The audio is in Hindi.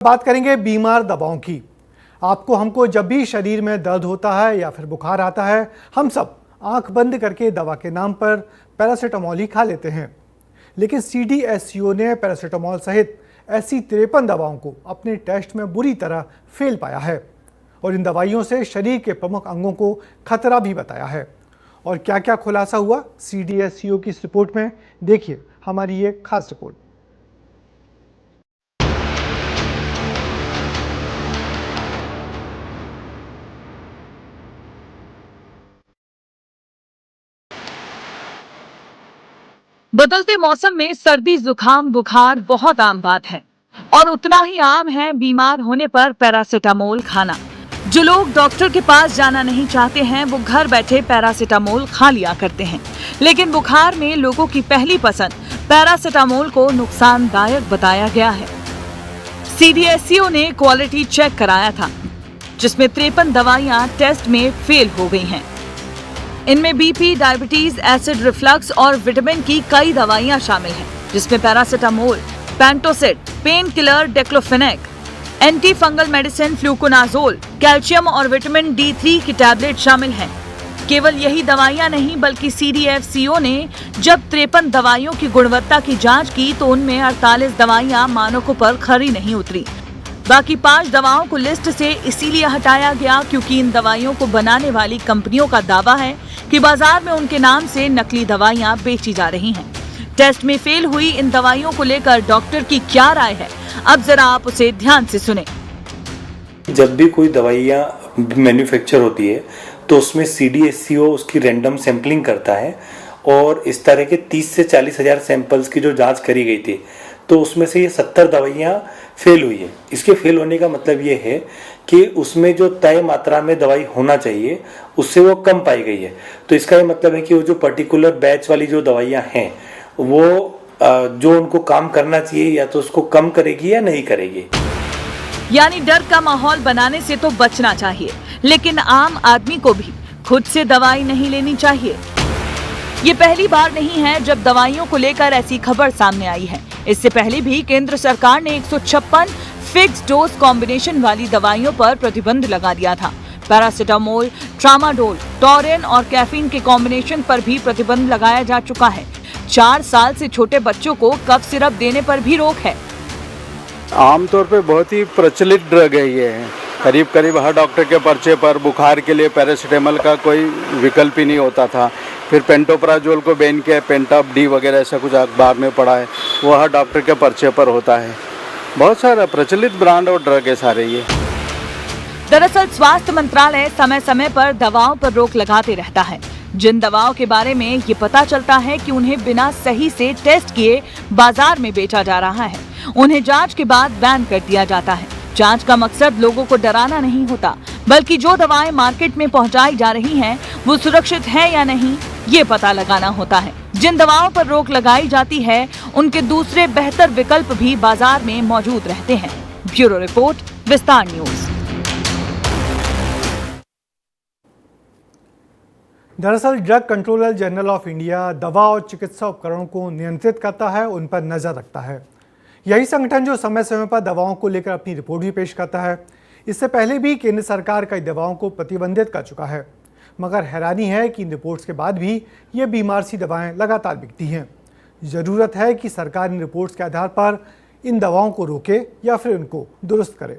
बात करेंगे बीमार दवाओं की। आपको हमको जब भी शरीर में दर्द होता है या फिर बुखार आता है, हम सब आंख बंद करके दवा के नाम पर पैरासीटामोल ही खा लेते हैं। लेकिन CDSCO ने पैरासीटामोल सहित ऐसी 53 दवाओं को अपने टेस्ट में बुरी तरह फेल पाया है और इन दवाइयों से शरीर के प्रमुख अंगों को खतरा भी बताया है। और क्या क्या खुलासा हुआ CDSCO की इस रिपोर्ट में, देखिए हमारी ये खास रिपोर्ट। बदलते मौसम में सर्दी, जुकाम, बुखार बहुत आम बात है और उतना ही आम है बीमार होने पर पैरासीटामोल खाना। जो लोग डॉक्टर के पास जाना नहीं चाहते हैं वो घर बैठे पैरासीटामोल खा लिया करते हैं। लेकिन बुखार में लोगों की पहली पसंद पैरासीटामोल को नुकसानदायक बताया गया है। CDSCO ने क्वालिटी चेक कराया था जिसमें 53 दवाइयां टेस्ट में फेल हो गई हैं। इनमें BP, डायबिटीज, एसिड रिफ्लक्स और विटामिन की कई दवाइयां शामिल हैं, जिसमें paracetamol, Pantocid, painkiller, diclofenac, antifungal medicine, fluconazole, calcium और विटामिन D3 की टैबलेट शामिल हैं। केवल यही दवाइयां नहीं बल्कि CDSCO ने जब 53 दवाइयों की गुणवत्ता की जांच की तो उनमें 48 दवाइयां मानकों पर खरी नहीं उतरी। बाकी 5 दवाओं को लिस्ट से इसीलिए हटाया गया क्योंकि इन दवाइयों को बनाने वाली कंपनियों का दावा है कि बाजार में उनके नाम से नकली दवाइयां बेची जा रही हैं। टेस्ट में फेल हुई इन दवाइयों को लेकर डॉक्टर की क्या राय है, अब जरा आप उसे ध्यान से सुने। जब भी कोई दवाइयां मैन्युफैक्चर होती है तो उसमें CDSCO उसकी रैंडम सैंपलिंग करता है और इस तरह के 30 से 40 हजार सैंपल्स की जो जांच करी गई थी तो उसमें से ये 70 दवाइयां फेल हुई है। इसके फेल होने का मतलब ये है कि उसमें जो तय मात्रा में दवाई होना चाहिए उससे वो कम पाई गई है। तो इसका ये मतलब है कि वो जो पर्टिकुलर बैच वाली जो दवाइयां हैं वो जो उनको काम करना चाहिए या तो उसको कम करेगी या नहीं करेगी। यानी डर का माहौल बनाने से तो बचना चाहिए, लेकिन आम आदमी को भी खुद से दवाई नहीं लेनी चाहिए। ये पहली बार नहीं है जब दवाइयों को लेकर ऐसी खबर सामने आई है। इससे पहले भी केंद्र सरकार ने 156 फिक्स डोज कॉम्बिनेशन वाली दवाइयों पर प्रतिबंध लगा दिया था। पैरासीटामोल, ट्रामाडोल, टॉरिन और कैफीन के कॉम्बिनेशन पर भी प्रतिबंध लगाया जा चुका है। 4 साल से छोटे बच्चों को कफ सिरप देने पर भी रोक है। आमतौर पे बहुत ही प्रचलित ड्रग है ये। करीब हर डॉक्टर के पर्चे पर बुखार के लिए पैरासीटामोल का कोई विकल्प ही नहीं होता था। फिर पेंटोप्राजोल को बैन किया, पेंटाप डी वगैरह ऐसा कुछ अखबार में पढ़ा है, वो हर डॉक्टर के पर्चे पर होता है। बहुत सारा प्रचलित ब्रांड और ड्रग है सारे ये। दरअसल स्वास्थ्य मंत्रालय समय समय पर दवाओं पर रोक लगाते रहता है। जिन दवाओं के बारे में ये पता चलता है कि उन्हें बिना सही से टेस्ट किए बाजार में बेचा जा रहा है, उन्हें जांच के बाद बैन कर दिया जाता है। जांच का मकसद लोगों को डराना नहीं होता, बल्कि जो दवाएं मार्केट में पहुंचाई जा रही हैं, वो सुरक्षित है या नहीं, ये पता लगाना होता है। जिन दवाओं पर रोक लगाई जाती है, उनके दूसरे बेहतर विकल्प भी बाजार में मौजूद रहते हैं। ब्यूरो रिपोर्ट, विस्तार न्यूज। दरअसल drug controller general of India दवा और चिकित्सा उपकरणों को नियंत्रित करता है, उन पर नजर रखता है। यही संगठन जो समय समय पर दवाओं को लेकर अपनी रिपोर्ट भी पेश करता है। इससे पहले भी केंद्र सरकार कई दवाओं को प्रतिबंधित कर चुका है, मगर हैरानी है कि इन रिपोर्ट्स के बाद भी ये बीमार सी दवाएं लगातार बिकती हैं। ज़रूरत है कि सरकार इन रिपोर्ट्स के आधार पर इन दवाओं को रोके या फिर उनको दुरुस्त करे।